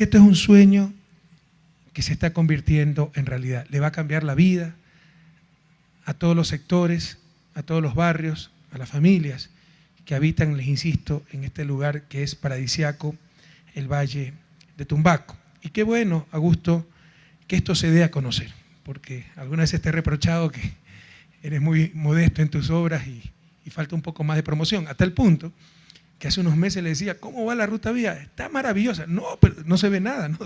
que esto es un sueño que se está convirtiendo en realidad. Le va a cambiar la vida a todos los sectores, a todos los barrios, a las familias que habitan, les insisto, en este lugar que es paradisiaco, el Valle de Tumbaco. Y qué bueno, Augusto, que esto se dé a conocer, porque algunas veces te he reprochado que eres muy modesto en tus obras y falta un poco más de promoción, a tal punto que hace unos meses le decía, ¿cómo va la ruta vía? Está maravillosa. No, pero no se ve nada, ¿no?,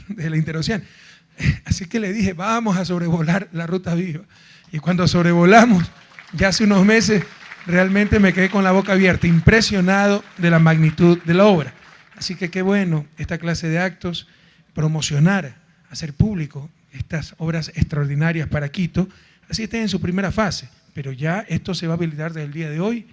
de la interoceánica. Así que le dije, vamos a sobrevolar la ruta vía. Y cuando sobrevolamos, ya hace unos meses, realmente me quedé con la boca abierta, impresionado de la magnitud de la obra. Así que qué bueno esta clase de actos, promocionar, hacer público estas obras extraordinarias para Quito, así está en su primera fase, pero ya esto se va a habilitar desde el día de hoy.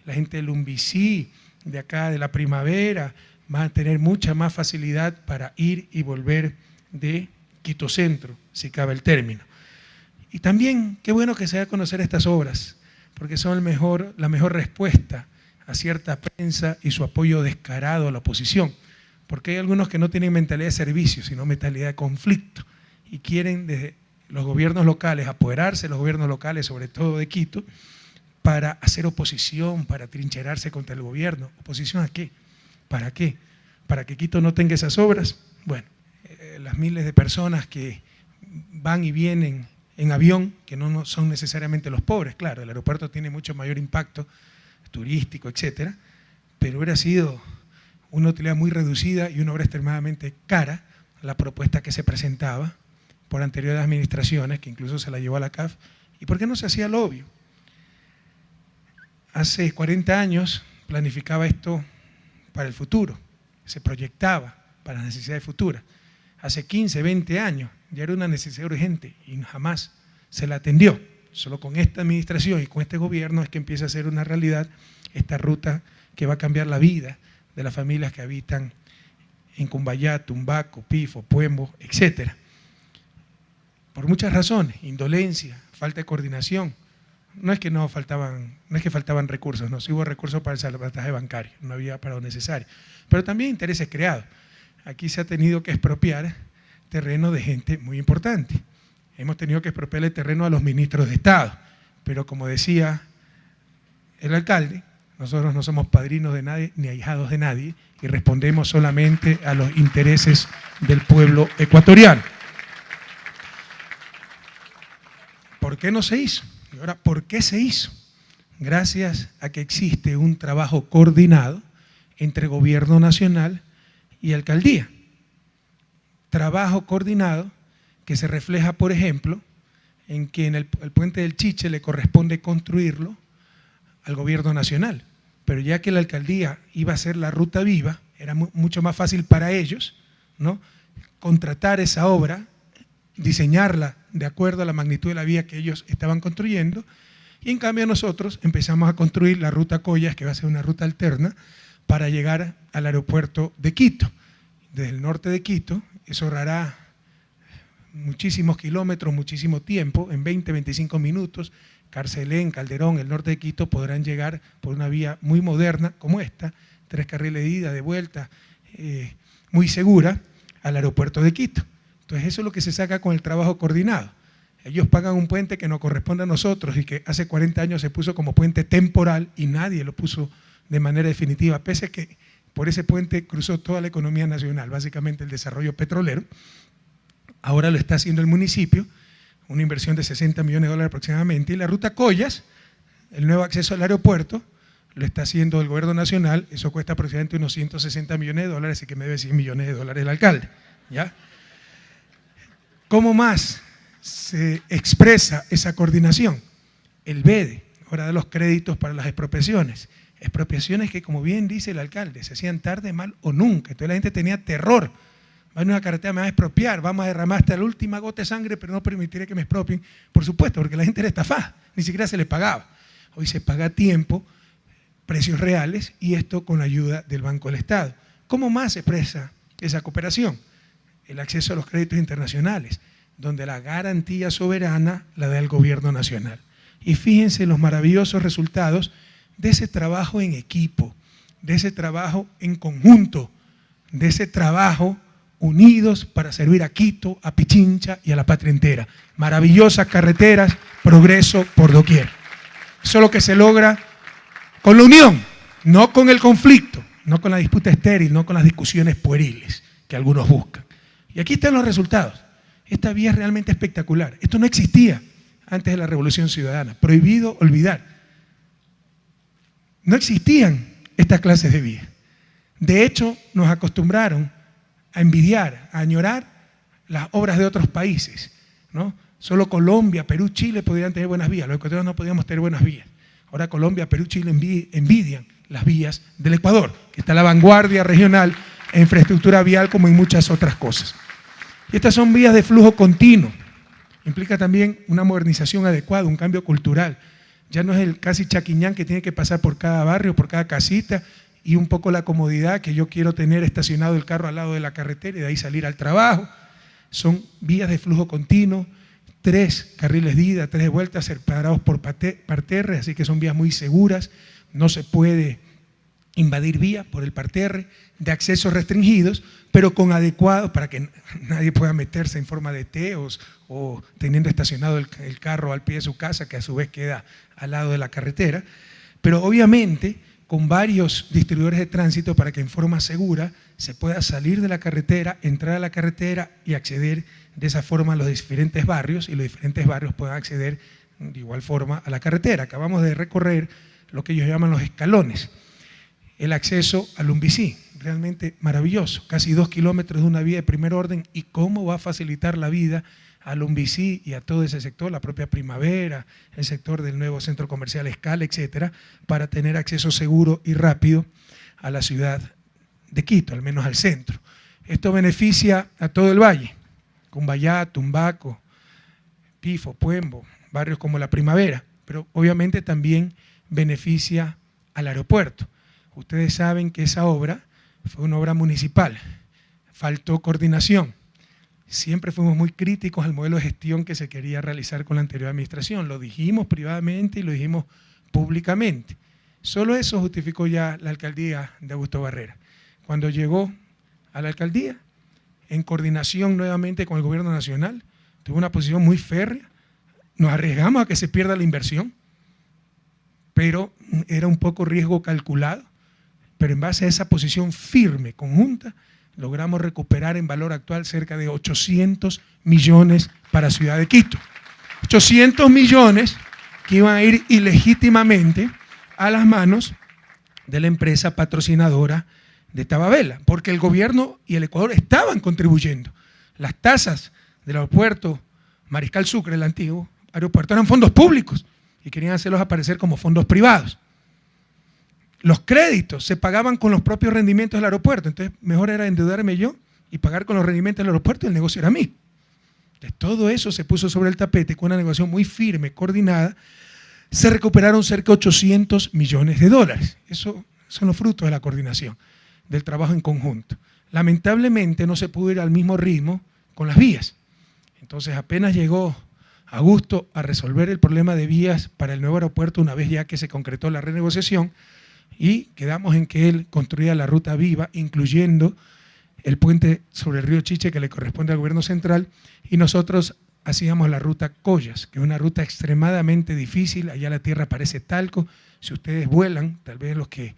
La gente del Lumbicí, de acá de la Primavera, va a tener mucha más facilidad para ir y volver de Quito Centro, si cabe el término. Y también qué bueno que se dé a conocer estas obras, porque son la mejor respuesta a cierta prensa y su apoyo descarado a la oposición, porque hay algunos que no tienen mentalidad de servicio, sino mentalidad de conflicto, y quieren desde los gobiernos locales, apoderarse de los gobiernos locales, sobre todo de Quito, para hacer oposición, para trincherarse contra el gobierno. ¿Oposición a qué? ¿Para qué? ¿Para que Quito no tenga esas obras? Bueno, las miles de personas que van y vienen en avión, que no son necesariamente los pobres, claro, el aeropuerto tiene mucho mayor impacto turístico, etcétera, pero hubiera sido una utilidad muy reducida y una obra extremadamente cara la propuesta que se presentaba por anteriores administraciones, que incluso se la llevó a la CAF. ¿Y por qué no se hacía lo obvio? Hace 40 años planificaba esto para el futuro, se proyectaba para las necesidades futuras. Hace 15, 20 años ya era una necesidad urgente y jamás se la atendió. Solo con esta administración y con este gobierno es que empieza a ser una realidad esta ruta que va a cambiar la vida de las familias que habitan en Cumbayá, Tumbaco, Pifo, Puembo, etcétera. Por muchas razones, indolencia, falta de coordinación. No es que faltaban recursos, no, sí hubo recursos para el salvataje bancario, no había para lo necesario, pero también intereses creados. Aquí se ha tenido que expropiar terreno de gente muy importante. Hemos tenido que expropiar el terreno a los ministros de Estado, pero como decía el alcalde, nosotros no somos padrinos de nadie ni ahijados de nadie y respondemos solamente a los intereses del pueblo ecuatoriano. ¿Por qué no se hizo? Y ahora, ¿por qué se hizo? Gracias a que existe un trabajo coordinado entre gobierno nacional y alcaldía. Trabajo coordinado que se refleja, por ejemplo, en que en el puente del Chiche le corresponde construirlo al gobierno nacional, pero ya que la alcaldía iba a hacer la ruta viva, era mucho más fácil para ellos, ¿no?, contratar esa obra, diseñarla de acuerdo a la magnitud de la vía que ellos estaban construyendo, y en cambio nosotros empezamos a construir la ruta Collas, que va a ser una ruta alterna, para llegar al aeropuerto de Quito. Desde el norte de Quito, eso ahorrará muchísimos kilómetros, muchísimo tiempo, en 20, 25 minutos, Carcelén, Calderón, el norte de Quito podrán llegar por una vía muy moderna como esta, 3 carriles de ida, de vuelta, muy segura, al aeropuerto de Quito. Entonces eso es lo que se saca con el trabajo coordinado. Ellos pagan un puente que nos corresponde a nosotros y que hace 40 años se puso como puente temporal y nadie lo puso de manera definitiva, pese a que por ese puente cruzó toda la economía nacional, básicamente el desarrollo petrolero. Ahora lo está haciendo el municipio, una inversión de 60 millones de dólares aproximadamente, y la ruta Collas, el nuevo acceso al aeropuerto, lo está haciendo el gobierno nacional, eso cuesta aproximadamente unos 160 millones de dólares, así que me debe 100 millones de dólares el alcalde, ¿ya? ¿Cómo más se expresa esa coordinación? El BEDE, ahora da los créditos para las expropiaciones que, como bien dice el alcalde, se hacían tarde, mal o nunca. Entonces la gente tenía terror. Va en una carretera, me va a expropiar, vamos a derramar hasta la última gota de sangre, pero no permitiré que me expropien. Por supuesto, porque la gente era estafada, ni siquiera se le pagaba. Hoy se paga a tiempo, precios reales, y esto con la ayuda del Banco del Estado. ¿Cómo más se expresa esa cooperación? El acceso a los créditos internacionales, donde la garantía soberana la da el gobierno nacional. Y fíjense los maravillosos resultados de ese trabajo en equipo, de ese trabajo en conjunto, de ese trabajo unidos para servir a Quito, a Pichincha y a la patria entera. Maravillosas carreteras, progreso por doquier. Eso es lo que se logra con la unión, no con el conflicto, no con la disputa estéril, no con las discusiones pueriles que algunos buscan. Y aquí están los resultados. Esta vía es realmente espectacular. Esto no existía antes de la Revolución Ciudadana. Prohibido olvidar. No existían estas clases de vías. De hecho, nos acostumbraron a envidiar, a añorar las obras de otros países, ¿no? Solo Colombia, Perú, Chile podrían tener buenas vías. Los ecuatorianos no podíamos tener buenas vías. Ahora Colombia, Perú, Chile envidian las vías del Ecuador, que está a la vanguardia regional en infraestructura vial como en muchas otras cosas. Y estas son vías de flujo continuo. Implica también una modernización adecuada, un cambio cultural. Ya no es el casi chaquiñán que tiene que pasar por cada barrio, por cada casita, y un poco la comodidad que yo quiero tener estacionado el carro al lado de la carretera y de ahí salir al trabajo. Son vías de flujo continuo, 3 carriles de ida, 3 de vuelta, separados por parterre, así que son vías muy seguras, no se puede invadir vía por el parterre, de accesos restringidos, pero con adecuado para que nadie pueda meterse en forma de T o teniendo estacionado el carro al pie de su casa, que a su vez queda al lado de la carretera, pero obviamente con varios distribuidores de tránsito para que en forma segura se pueda salir de la carretera, entrar a la carretera y acceder de esa forma a los diferentes barrios y los diferentes barrios puedan acceder de igual forma a la carretera. Acabamos de recorrer lo que ellos llaman los escalones, el acceso al Lumbicí, realmente maravilloso, casi 2 kilómetros de una vía de primer orden y cómo va a facilitar la vida a Lumbicí y a todo ese sector, la propia Primavera, el sector del nuevo centro comercial Escala, etcétera, para tener acceso seguro y rápido a la ciudad de Quito, al menos al centro. Esto beneficia a todo el valle, Cumbayá, Tumbaco, Pifo, Puembo, barrios como la Primavera, pero obviamente también beneficia al aeropuerto. Ustedes saben que esa obra fue una obra municipal, faltó coordinación. Siempre fuimos muy críticos al modelo de gestión que se quería realizar con la anterior administración. Lo dijimos privadamente y lo dijimos públicamente. Solo eso justificó ya la alcaldía de Augusto Barrera. Cuando llegó a la alcaldía, en coordinación nuevamente con el gobierno nacional, tuvo una posición muy férrea, nos arriesgamos a que se pierda la inversión, pero era un poco riesgo calculado, pero en base a esa posición firme, conjunta, logramos recuperar en valor actual cerca de 800 millones para Ciudad de Quito. 800 millones que iban a ir ilegítimamente a las manos de la empresa patrocinadora de Tababela, porque el gobierno y el Ecuador estaban contribuyendo. Las tasas del aeropuerto Mariscal Sucre, el antiguo aeropuerto, eran fondos públicos y querían hacerlos aparecer como fondos privados. Los créditos se pagaban con los propios rendimientos del aeropuerto, entonces mejor era endeudarme yo y pagar con los rendimientos del aeropuerto y el negocio era mío. Entonces, todo eso se puso sobre el tapete con una negociación muy firme, coordinada, se recuperaron cerca de 800 millones de dólares. Eso son los frutos de la coordinación, del trabajo en conjunto. Lamentablemente no se pudo ir al mismo ritmo con las vías. Entonces apenas llegó Augusto a resolver el problema de vías para el nuevo aeropuerto una vez ya que se concretó la renegociación, y quedamos en que él construía la ruta viva, incluyendo el puente sobre el río Chiche que le corresponde al gobierno central, y nosotros hacíamos la ruta Collas, que es una ruta extremadamente difícil. Allá la tierra parece talco. Si ustedes vuelan, tal vez los que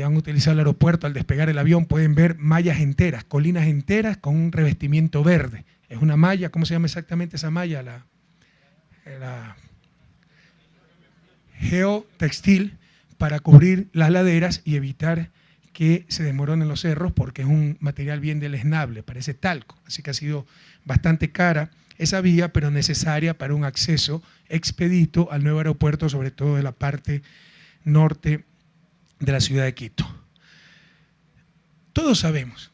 han utilizado el aeropuerto al despegar el avión pueden ver mallas enteras, colinas enteras con un revestimiento verde. Es una malla, ¿cómo se llama exactamente esa malla? La geotextil, para cubrir las laderas y evitar que se desmoronen los cerros, porque es un material bien deleznable, parece talco. Así que ha sido bastante cara esa vía, pero necesaria para un acceso expedito al nuevo aeropuerto, sobre todo de la parte norte de la ciudad de Quito. Todos sabemos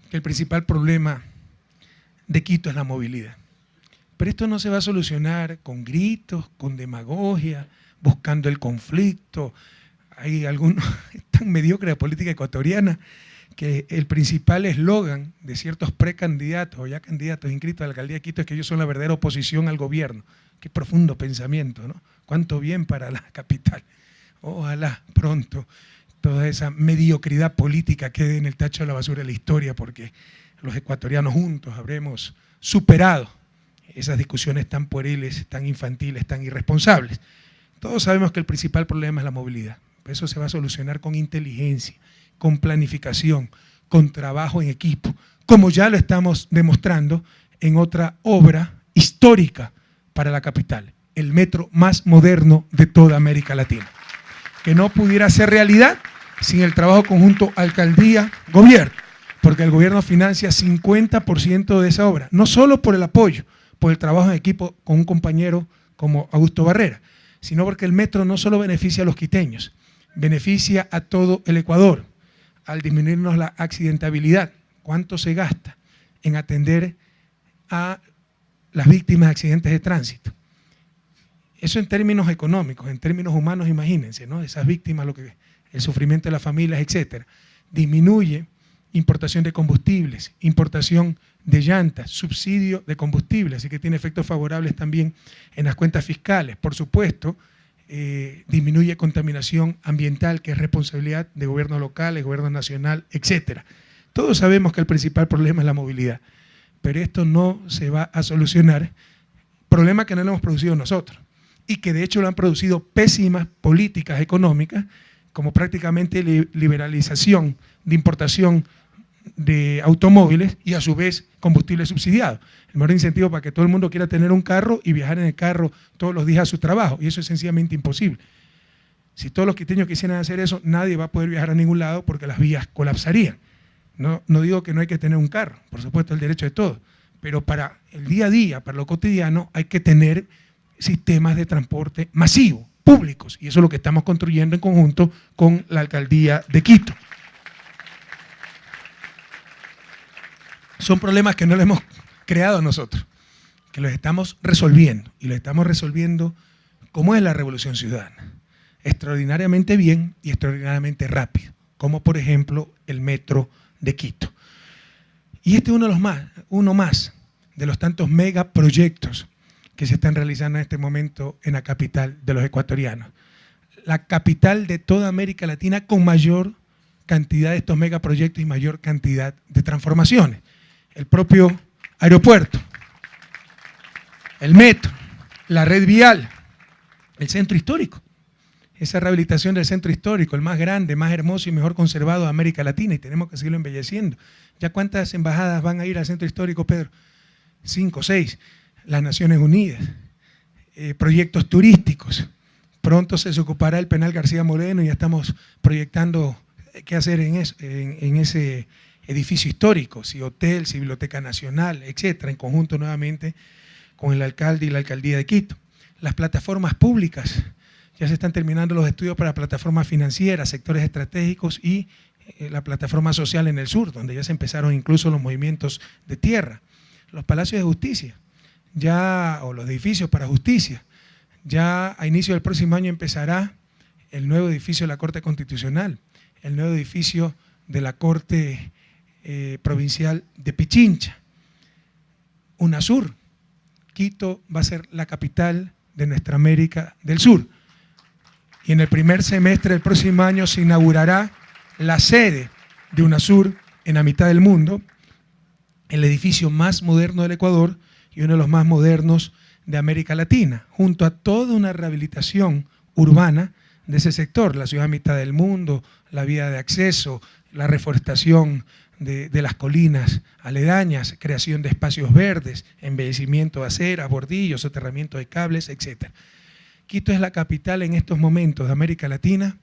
que el principal problema de Quito es la movilidad, pero esto no se va a solucionar con gritos, con demagogia, buscando el conflicto. Hay algunos tan mediocres de política ecuatoriana que el principal eslogan de ciertos precandidatos o ya candidatos inscritos a la alcaldía de Quito es que ellos son la verdadera oposición al gobierno. Qué profundo pensamiento, ¿no? Cuánto bien para la capital. Ojalá pronto toda esa mediocridad política quede en el tacho de la basura de la historia, porque los ecuatorianos juntos habremos superado esas discusiones tan pueriles, tan infantiles, tan irresponsables. Todos sabemos que el principal problema es la movilidad. Eso se va a solucionar con inteligencia, con planificación, con trabajo en equipo, como ya lo estamos demostrando en otra obra histórica para la capital, el metro más moderno de toda América Latina, que no pudiera ser realidad sin el trabajo conjunto alcaldía-gobierno, porque el gobierno financia 50% de esa obra, no solo por el apoyo, por el trabajo en equipo con un compañero como Augusto Barrera, sino porque el metro no solo beneficia a los quiteños, beneficia a todo el Ecuador, al disminuirnos la accidentabilidad. ¿Cuánto se gasta en atender a las víctimas de accidentes de tránsito? Eso en términos económicos, en términos humanos, imagínense, ¿no? Esas víctimas, el sufrimiento de las familias, etcétera. Disminuye importación de combustibles, importación de llantas, subsidio de combustible, así que tiene efectos favorables también en las cuentas fiscales. Por supuesto, disminuye contaminación ambiental, que es responsabilidad de gobiernos locales, gobierno nacional, etcétera. Todos sabemos que el principal problema es la movilidad, pero esto no se va a solucionar, problema que no lo hemos producido nosotros y que de hecho lo han producido pésimas políticas económicas, como prácticamente liberalización de importación de automóviles y a su vez combustible subsidiado. El mejor incentivo para que todo el mundo quiera tener un carro y viajar en el carro todos los días a su trabajo, y eso es sencillamente imposible. Si todos los quiteños quisieran hacer eso, nadie va a poder viajar a ningún lado porque las vías colapsarían. No digo que no hay que tener un carro, por supuesto, el derecho de todos, pero para el día a día, para lo cotidiano, hay que tener sistemas de transporte masivos, públicos, y eso es lo que estamos construyendo en conjunto con la alcaldía de Quito. Son problemas que no los hemos creado nosotros, que los estamos resolviendo, y los estamos resolviendo como es la Revolución Ciudadana, extraordinariamente bien y extraordinariamente rápido, como por ejemplo el metro de Quito. Y este es uno más de los tantos megaproyectos que se están realizando en este momento en la capital de los ecuatorianos. La capital de toda América Latina con mayor cantidad de estos megaproyectos y mayor cantidad de transformaciones. El propio aeropuerto, el metro, la red vial, el centro histórico. Esa rehabilitación del centro histórico, el más grande, más hermoso y mejor conservado de América Latina, y tenemos que seguirlo embelleciendo. ¿Ya cuántas embajadas van a ir al centro histórico, Pedro? 5, 6. Las Naciones Unidas. Proyectos turísticos. Pronto se ocupará el Penal García Moreno y ya estamos proyectando qué hacer en ese edificio histórico, si hotel, si biblioteca nacional, etcétera, en conjunto nuevamente con el alcalde y la alcaldía de Quito. Las plataformas públicas. Ya se están terminando los estudios para plataformas financieras, sectores estratégicos y la plataforma social en el sur, donde ya se empezaron incluso los movimientos de tierra. Los palacios de justicia, o los edificios para justicia. Ya a inicio del próximo año empezará el nuevo edificio de la Corte Constitucional, el nuevo edificio de la Corte Provincial de Pichincha. UNASUR. Quito va a ser la capital de nuestra América del Sur. Y en el primer semestre del próximo año se inaugurará la sede de UNASUR en la mitad del mundo, el edificio más moderno del Ecuador y uno de los más modernos de América Latina, junto a toda una rehabilitación urbana de ese sector, la ciudad a mitad del mundo, la vía de acceso, la reforestación de las colinas aledañas, creación de espacios verdes, embellecimiento de aceras, bordillos, soterramiento de cables, etc. Quito es la capital en estos momentos de América Latina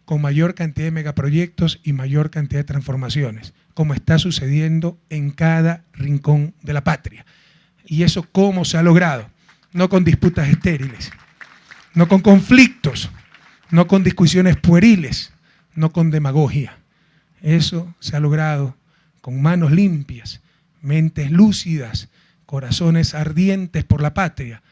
con mayor cantidad de megaproyectos y mayor cantidad de transformaciones, como está sucediendo en cada rincón de la patria. ¿Y eso cómo se ha logrado? No con disputas estériles, no con conflictos, no con discusiones pueriles, no con demagogia. Eso se ha logrado con manos limpias, mentes lúcidas, corazones ardientes por la patria,